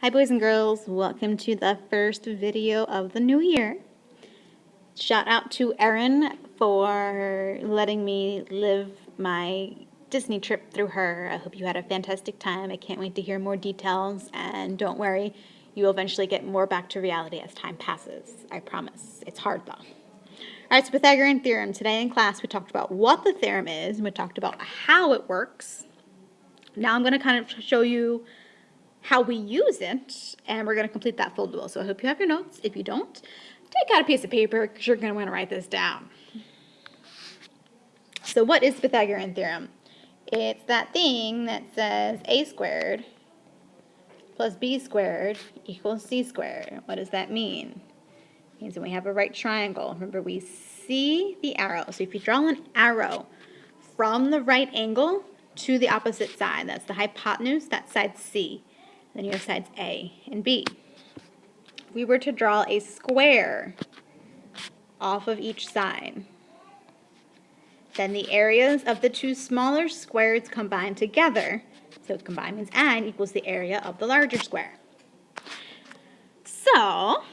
Hi boys and girls, welcome to the first video of the new year. Shout out to Erin for letting me live my Disney trip through her. I hope you had a fantastic time. I can't wait to hear more details, and don't worry, you will eventually get more back to reality as time passes. I promise. It's hard though. Alright, so Pythagorean Theorem. Today in class we talked about what the theorem is, and we talked about how it works. Now I'm going to kind of show you how we use it, and we're going to complete that full duel. So I hope you have your notes. If you don't, take out a piece of paper because you're going to want to write this down. So what is the Pythagorean theorem? It's that thing that says a squared plus b squared equals c squared. What does that mean? It means when we have a right triangle, remember we see the arrow. So if you draw an arrow from the right angle to the opposite side, that's the hypotenuse, that's side C. Then you have sides A and B. If we were to draw a square off of each side, then the areas of the two smaller squares combine together. So combine means add equals the area of the larger square. So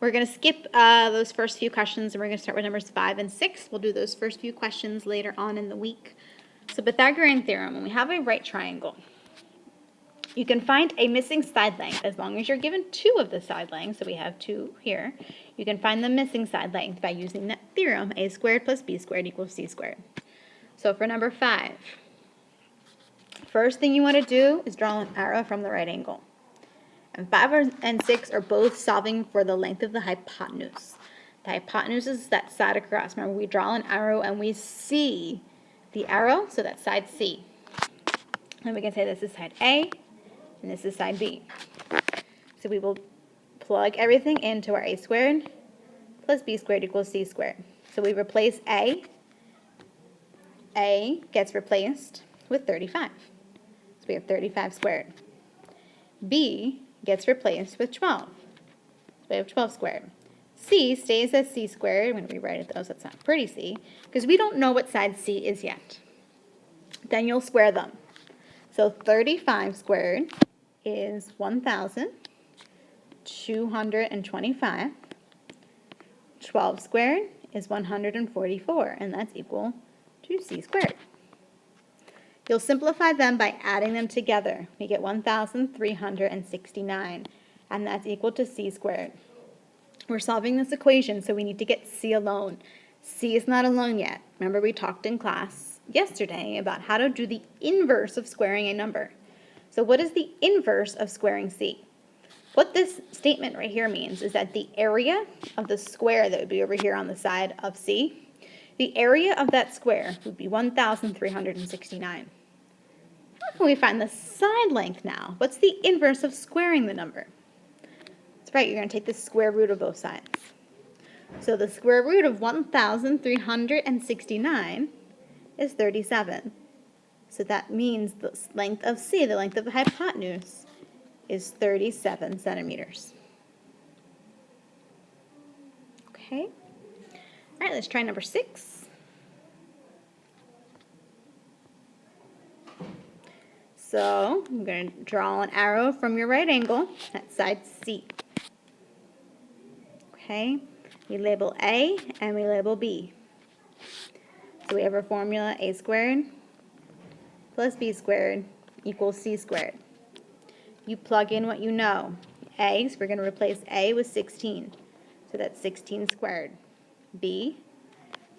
we're going to skip those first few questions, and we're going to start with numbers 5 and 6. We'll do those first few questions later on in the week. So Pythagorean theorem, when we have a right triangle, you can find a missing side length as long as you're given 2 of the side lengths. So we have 2 here. You can find the missing side length by using that theorem, a squared plus b squared equals c squared. So for number 5, first thing you want to do is draw an arrow from the right angle. And 5 and 6 are both solving for the length of the hypotenuse. The hypotenuse is that side across. Remember, we draw an arrow and we see the arrow, so that's side C. And we can say this is side A, and this is side B. So we will plug everything into our a squared plus b squared equals c squared. So we replace A. A gets replaced with 35. So we have 35 squared. B gets replaced with 12. So we have 12 squared. C stays as c squared. When we write it though, so it's not pretty C, because we don't know what side C is yet. Then you'll square them. So 35 squared is 1,225. 12 squared is 144, and that's equal to c squared. You'll simplify them by adding them together. We get 1,369, and that's equal to c squared. We're solving this equation, so we need to get c alone. C is not alone yet. Remember, we talked in class yesterday about how to do the inverse of squaring a number. So what is the inverse of squaring c? What this statement right here means is that the area of the square that would be over here on the side of c, the area of that square would be 1,369. How can we find the side length now? What's the inverse of squaring the number? That's right, you're going to take the square root of both sides. So the square root of 1,369 is 37. So that means the length of C, the length of the hypotenuse, is 37 centimeters. Okay. All right, let's try number 6. So I'm going to draw an arrow from your right angle. That's side C. Okay. We label A and we label B. So we have our formula a squared plus b squared equals c squared. You plug in what you know. A, so we're going to replace A with 16. So that's 16 squared. B,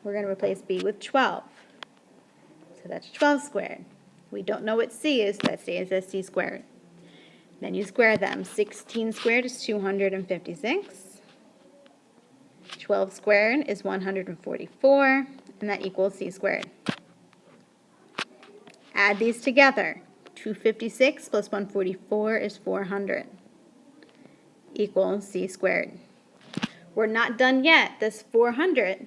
we're going to replace B with 12. So that's 12 squared. We don't know what C is, so that stays as c squared. Then you square them. 16 squared is 256. 12 squared is 144, and that equals c squared. Add these together. 256 plus 144 is 400, equals c squared. We're not done yet. This 400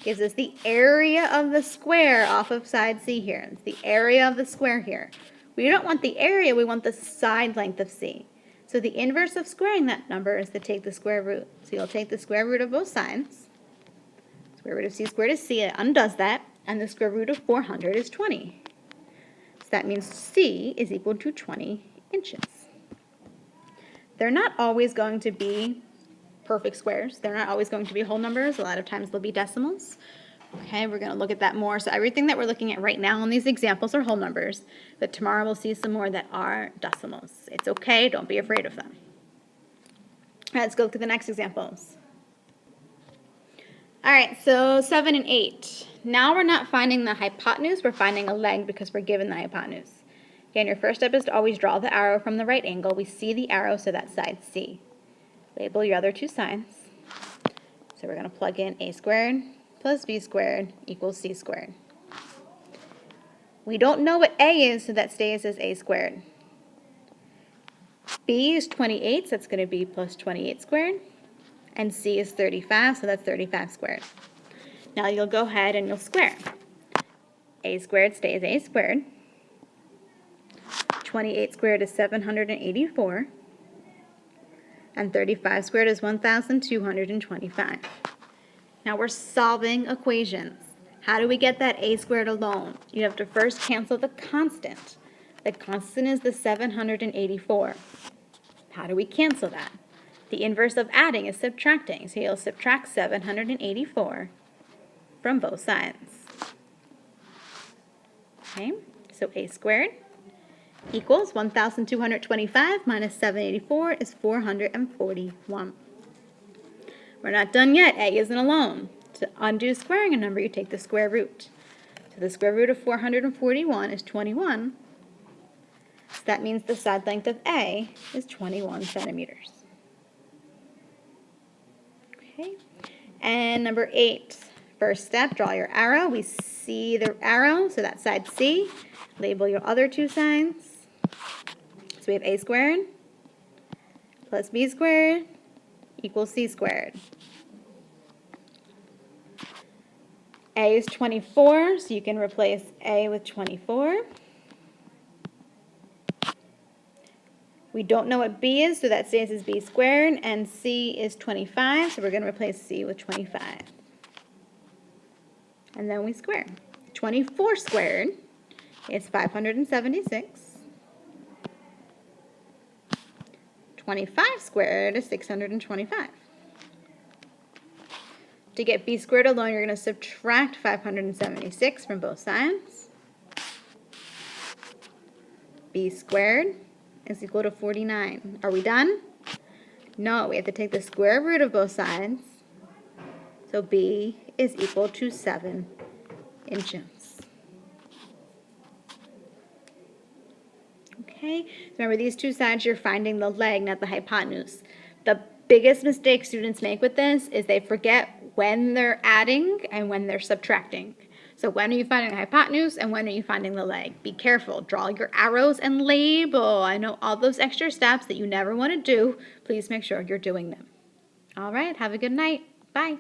gives us the area of the square off of side C here. It's the area of the square here. We don't want the area, we want the side length of C. So the inverse of squaring that number is to take the square root. So you'll take the square root of both sides. Square root of c squared is c, it undoes that, and the square root of 400 is 20. So that means c is equal to 20 inches. They're not always going to be perfect squares. They're not always going to be whole numbers. A lot of times they'll be decimals. Okay, we're going to look at that more. So everything that we're looking at right now in these examples are whole numbers, but tomorrow we'll see some more that are decimals. It's okay, don't be afraid of them. All right, let's go to the next examples. All right, so 7 and 8. Now we're not finding the hypotenuse, we're finding a leg because we're given the hypotenuse. Again, your first step is to always draw the arrow from the right angle. We see the arrow, so that's side C. Label your other two sides. So we're going to plug in a squared plus b squared equals c squared. We don't know what a is, so that stays as a squared. B is 28, so that's going to be plus 28 squared. And c is 35, so that's 35 squared. Now you'll go ahead and you'll square. A squared stays a squared. 28 squared is 784. And 35 squared is 1,225. Now we're solving equations. How do we get that a squared alone? You have to first cancel the constant. The constant is the 784. How do we cancel that? The inverse of adding is subtracting. So you'll subtract 784 from both sides. Okay, so a squared equals 1,225 minus 784 is 441. We're not done yet. A isn't alone. To undo squaring a number, you take the square root. So the square root of 441 is 21. So that means the side length of A is 21 centimeters. Okay. And number 8. First step, draw your arrow. We see the arrow, so that's side C. Label your other two sides. So we have a squared plus b squared equals c squared. A is 24, so you can replace a with 24. We don't know what b is, so that stays as b squared, and c is 25, so we're going to replace c with 25. And then we square. 24 squared is 576. 25 squared is 625. To get b squared alone, you're going to subtract 576 from both sides. B squared is equal to 49. Are we done? No, we have to take the square root of both sides. So b is equal to 7 inches. Okay, remember these two sides, you're finding the leg, not the hypotenuse. The biggest mistake students make with this is they forget when they're adding and when they're subtracting. So when are you finding the hypotenuse and when are you finding the leg? Be careful. Draw your arrows and label. I know all those extra steps that you never want to do. Please make sure you're doing them. All right, have a good night. Bye.